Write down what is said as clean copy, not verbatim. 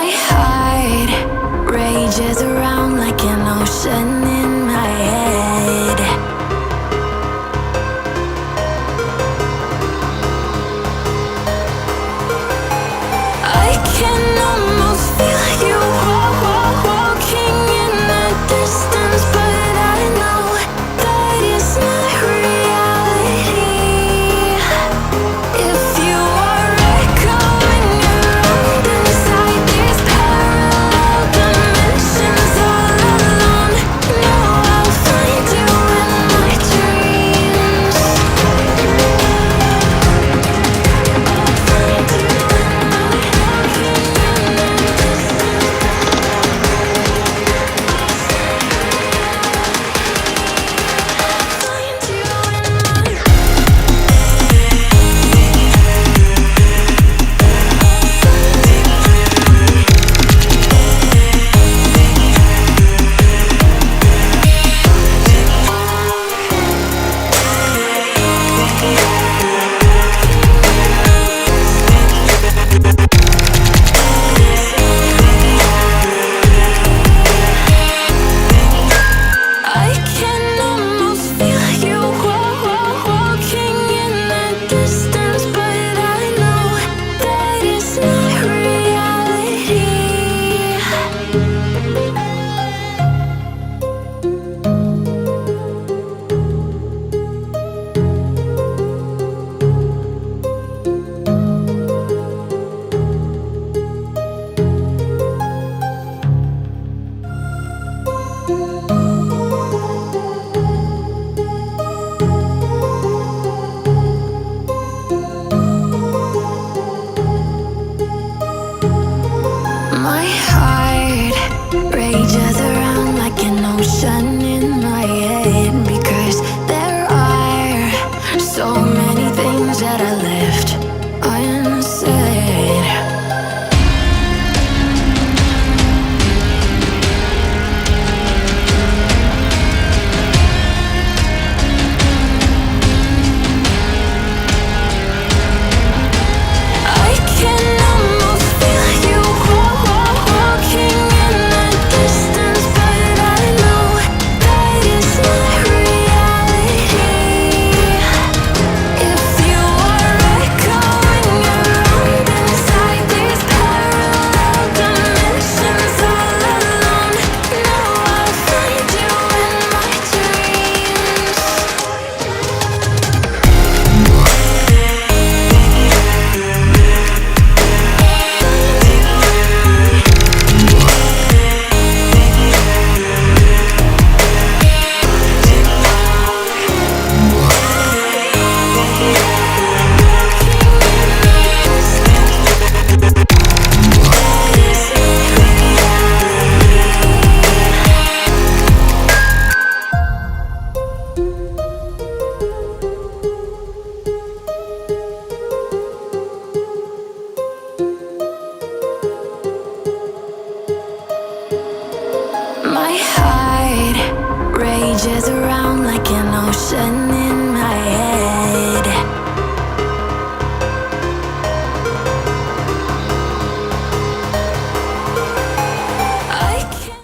My heart rages around like an ocean in my head. I can almost feel you walking in the distance, but I know that it's not reality. If you are echoing around inside these parallel dimensions all alone, know I'll find you in my dreams. I can almost feel you walking in the distance, but I know that it's not reality. My heart rages around like an ocean in my head, because there are so many things that I left unsaid. I can almost feel you walking in the distance, but I know that it's not reality. If you are echoing around inside these parallel dimensions all alone, know I'll find you in my dreams. My heart rages around like an ocean